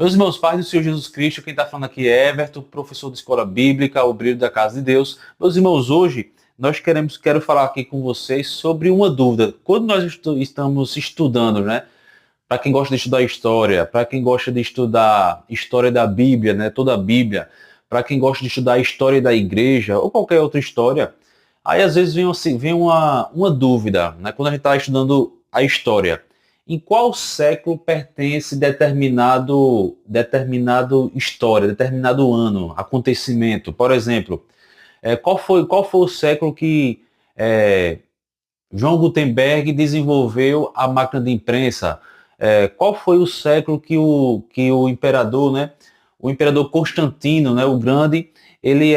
Meus irmãos, pais do Senhor Jesus Cristo, quem está falando aqui é Everton, professor de escola bíblica, obreiro da Casa de Deus. Meus irmãos, hoje quero falar aqui com vocês sobre uma dúvida. Quando nós estamos estudando, né? Para quem gosta de estudar história, para quem gosta de estudar história da Bíblia, né? Toda a Bíblia, para quem gosta de estudar a história da igreja ou qualquer outra história, aí às vezes vem uma dúvida, né? Quando a gente está estudando a história. Em qual século pertence determinado história, determinado ano, acontecimento? Por exemplo, qual foi o século que João Gutenberg desenvolveu a máquina de imprensa? Qual foi o século que o imperador, né, o imperador Constantino, né, o Grande, ele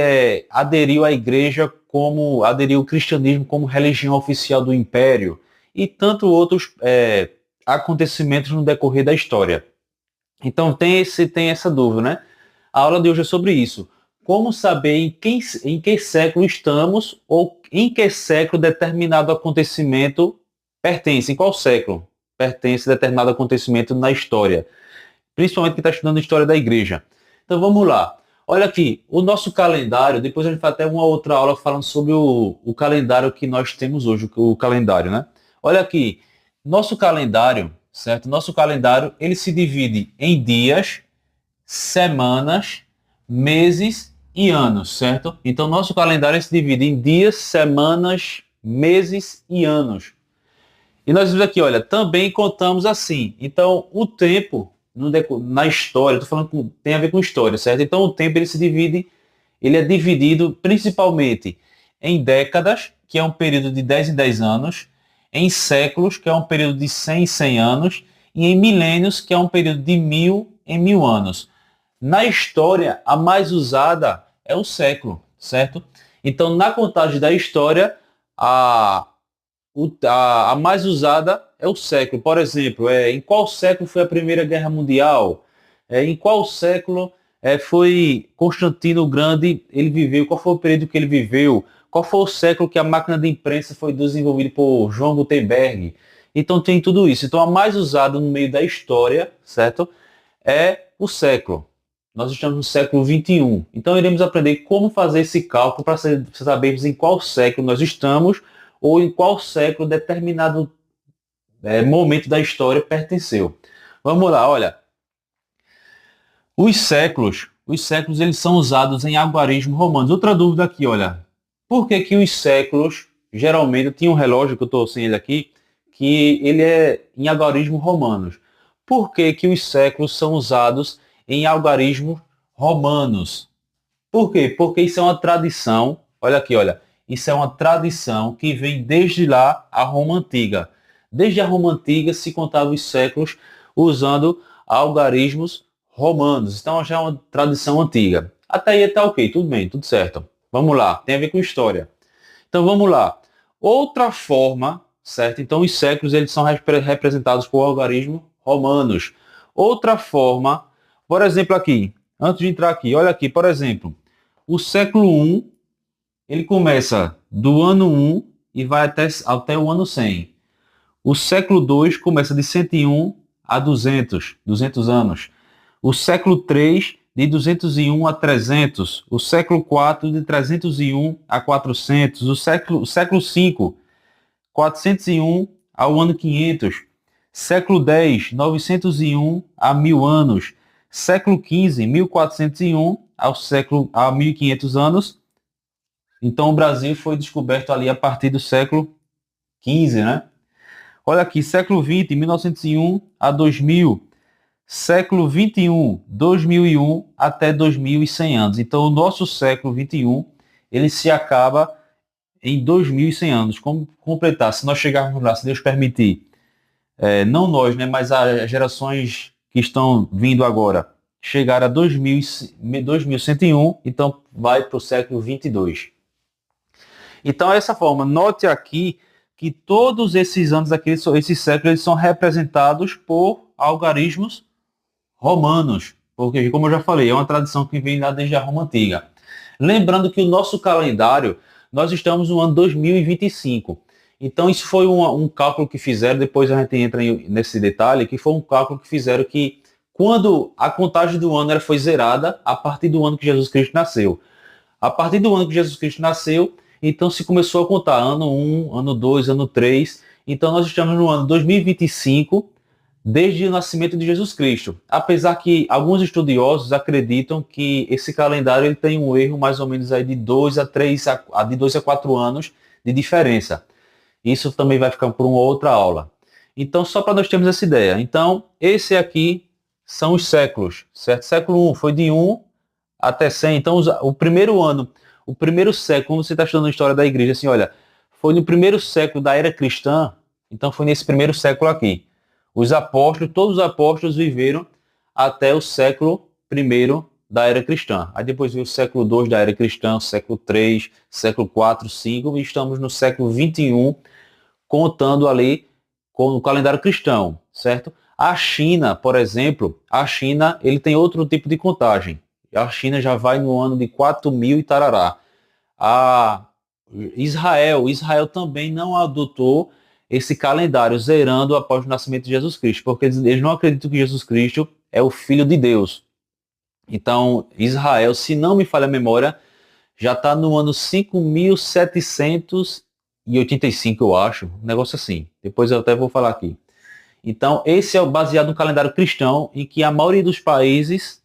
aderiu à igreja aderiu ao cristianismo como religião oficial do império e tanto outros acontecimentos no decorrer da história. Então tem essa dúvida, né? A aula de hoje é sobre isso. Como saber em que século estamos ou em que século determinado acontecimento pertence? Em qual século pertence determinado acontecimento na história? Principalmente quem está estudando a história da igreja. Então vamos lá. Olha aqui, o nosso calendário, depois a gente vai até uma outra aula falando sobre o calendário que nós temos hoje, o calendário, né? Olha aqui, nosso calendário, certo? Nosso calendário, ele se divide em dias, semanas, meses e anos, certo? Então, nosso calendário se divide em dias, semanas, meses e anos. E nós vimos aqui, olha, também contamos assim. Então, o tempo na história, estou falando tem a ver com história, certo? Então, o tempo ele é dividido principalmente em décadas, que é um período de 10 em 10 anos, em séculos, que é um período de 100 em 100 anos, e em milênios, que é um período de 1000 em 1000 anos. Na história, a mais usada é o século, certo? Então, na contagem da história, a mais usada é o século. Por exemplo, em qual século foi a Primeira Guerra Mundial? Em qual século foi Constantino o Grande, ele viveu? Qual foi o período que ele viveu? Qual foi o século que a máquina de imprensa foi desenvolvida por João Gutenberg? Então tem tudo isso. Então a mais usada no meio da história, certo? É o século. Nós estamos no século XXI. Então iremos aprender como fazer esse cálculo para sabermos em qual século nós estamos ou em qual século determinado momento da história pertenceu. Vamos lá, olha. Os séculos eles são usados em algarismos romanos. Outra dúvida aqui, olha. Por que os séculos, geralmente, eu tinha um relógio que eu estou sem ele aqui, que ele é em algarismos romanos. Por que os séculos são usados em algarismos romanos? Por quê? Porque isso é uma tradição, olha aqui, olha, isso é uma tradição que vem desde lá a Roma Antiga. Desde a Roma Antiga se contava os séculos usando algarismos romanos. Então já é uma tradição antiga. Até aí está ok, tudo bem, tudo certo. Vamos lá, tem a ver com história. Então vamos lá. Outra forma, certo? Então os séculos eles são representados por algarismos romanos. Outra forma, por exemplo aqui, antes de entrar aqui, olha aqui, por exemplo, o século I, ele começa do ano 1 e vai até o ano 100. O século 2 começa de 101 a 200 anos. O século 3 de 201 a 300, o século 4 de 301 a 400, o século 5, 401 ao ano 500, século 10, 901 a 1000 anos, século 15, 1401 a 1500 anos. Então o Brasil foi descoberto ali a partir do século 15, né? Olha aqui, século 20, 1901 a 2000, século 21, 2001 até 2100 anos. Então, o nosso século 21, ele se acaba em 2100 anos. Como completar? Se nós chegarmos lá, se Deus permitir, não nós, né, mas as gerações que estão vindo agora, chegar a 2101, então vai para o século 22. Então, dessa forma, note aqui que todos esses anos aqui, esses séculos, eles são representados por algarismos romanos, porque, como eu já falei, é uma tradição que vem lá desde a Roma Antiga. Lembrando que o nosso calendário, nós estamos no ano 2025. Então, isso foi um cálculo que fizeram, depois a gente entra nesse detalhe, que foi um cálculo que fizeram que quando a contagem do ano ela foi zerada a partir do ano que Jesus Cristo nasceu. A partir do ano que Jesus Cristo nasceu, então se começou a contar ano 1, ano 2, ano 3. Então nós estamos no ano 2025, desde o nascimento de Jesus Cristo. Apesar que alguns estudiosos acreditam que esse calendário ele tem um erro mais ou menos aí de 2 a 3, de 2 a 4 anos de diferença. Isso também vai ficar por uma outra aula. Então, só para nós termos essa ideia. Então, esse aqui são os séculos, certo? Século 1 foi de 1 até 100. Então, o primeiro ano, o primeiro século, como você está estudando a história da igreja, assim, olha, foi no primeiro século da era cristã, então foi nesse primeiro século aqui. Os apóstolos, todos os apóstolos viveram até o século I da era cristã. Aí depois veio o século II da era cristã, o século III, século IV, V, e estamos no século XXI, contando ali com o calendário cristão, certo? A China, por exemplo, ele tem outro tipo de contagem. A China já vai no ano de 4.000 e tarará. A Israel também não adotou esse calendário, zerando após o nascimento de Jesus Cristo, porque eles não acreditam que Jesus Cristo é o Filho de Deus. Então, Israel, se não me falha a memória, já está no ano 5.785, eu acho, um negócio assim. Depois eu até vou falar aqui. Então, esse é baseado no calendário cristão, em que a maioria dos países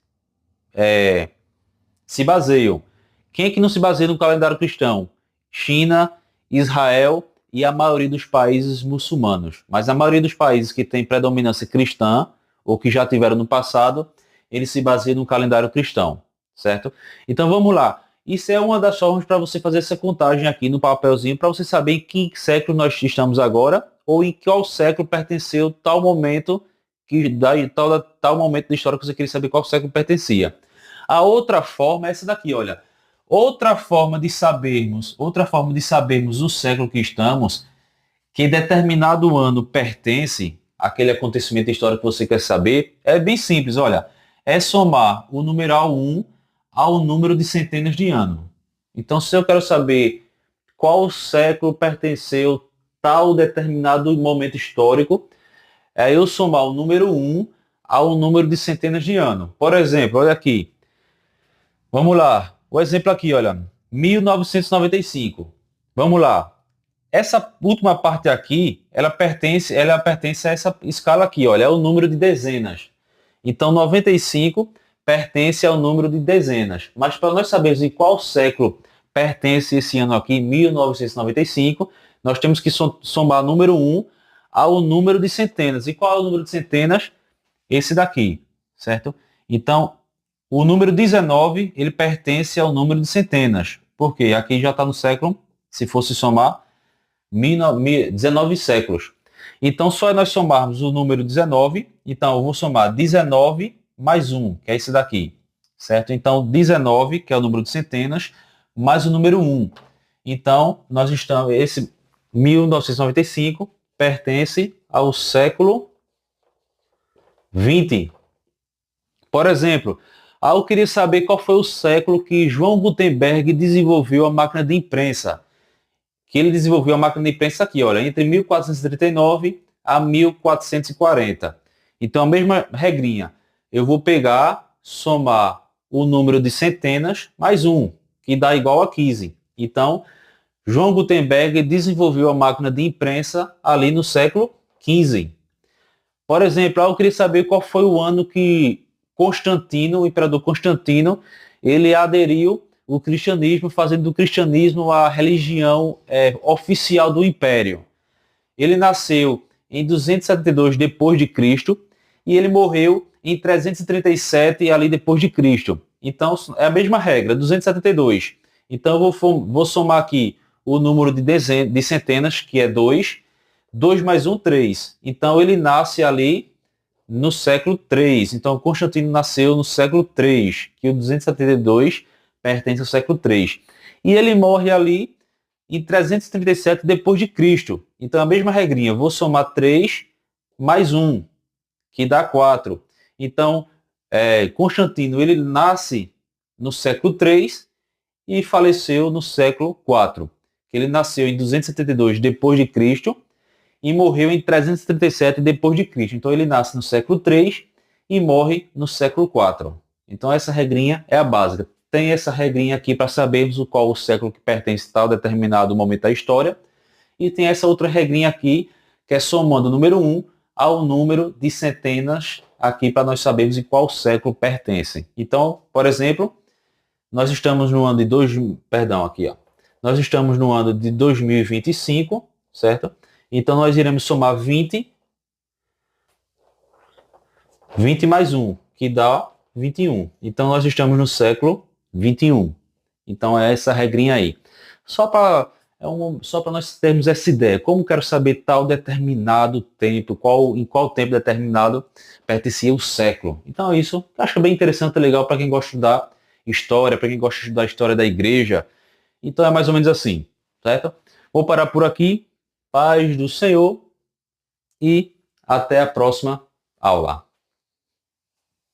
se baseiam. Quem é que não se baseia no calendário cristão? China, Israel e a maioria dos países muçulmanos. Mas a maioria dos países que tem predominância cristã, ou que já tiveram no passado, eles se baseiam no calendário cristão, certo? Então vamos lá. Isso é uma das formas para você fazer essa contagem aqui no papelzinho, para você saber em que século nós estamos agora, ou em qual século pertenceu tal momento, tal momento da história que você queria saber qual século pertencia. A outra forma é essa daqui, olha. Outra forma de sabermos o século que estamos, que determinado ano pertence àquele acontecimento histórico que você quer saber, é bem simples, olha. É somar o numeral 1 ao número de centenas de anos. Então, se eu quero saber qual século pertenceu tal determinado momento histórico, é eu somar o número 1 ao número de centenas de anos. Por exemplo, olha aqui. Vamos lá. O exemplo aqui, olha. 1995. Vamos lá. Essa última parte aqui, ela pertence a essa escala aqui, olha. É o número de dezenas. Então, 95 pertence ao número de dezenas. Mas para nós sabermos em qual século pertence esse ano aqui, 1995, nós temos que somar o número 1 ao número de centenas. E qual é o número de centenas? Esse daqui, certo? Então, o número 19, ele pertence ao número de centenas. Por quê? Aqui já está no século, se fosse somar, 19 séculos. Então, só nós somarmos o número 19, então eu vou somar 19 mais 1, que é esse daqui, certo? Então, 19, que é o número de centenas, mais o número 1. Então, nós estamos, esse 1995 pertence ao século 20. Por exemplo, eu queria saber qual foi o século que João Gutenberg desenvolveu a máquina de imprensa. Que ele desenvolveu a máquina de imprensa aqui, olha, entre 1439 a 1440. Então, a mesma regrinha. Eu vou pegar, somar o número de centenas mais 1, que dá igual a 15. Então, João Gutenberg desenvolveu a máquina de imprensa ali no século XV. Por exemplo, eu queria saber qual foi o ano que Constantino, o imperador Constantino, ele aderiu o cristianismo, fazendo do cristianismo a religião oficial do império. Ele nasceu em 272 depois de Cristo e ele morreu em 337 ali depois de Cristo. Então é a mesma regra, 272. Então eu vou somar aqui o número de centenas, que é 2, 2 mais 1, 3. Então ele nasce ali no século 3. Então Constantino nasceu no século 3, que o 272 pertence ao século 3. E ele morre ali em 337 depois de Cristo. Então a mesma regrinha, vou somar 3 mais 1, que dá 4. Então Constantino ele nasce no século 3 e faleceu no século 4. Ele nasceu em 272 depois de Cristo e morreu em 337 depois de Cristo. Então ele nasce no século 3 e morre no século IV. Então essa regrinha é a básica. Tem essa regrinha aqui para sabermos qual o século que pertence a tal determinado momento da história. E tem essa outra regrinha aqui, que é somando o número 1 ao número de centenas aqui para nós sabermos em qual século pertencem. Então, por exemplo, nós estamos no ano de Nós estamos no ano de 2025, certo? Então nós iremos somar 20 mais 1, que dá 21. Então nós estamos no século 21. Então é essa regrinha aí. Só para nós termos essa ideia, como quero saber tal determinado tempo, em qual tempo determinado pertencia o século. Então isso eu acho bem interessante e legal para quem gosta de estudar história, para quem gosta de estudar a história da igreja. Então é mais ou menos assim, certo? Vou parar por aqui. Paz do Senhor e até a próxima aula.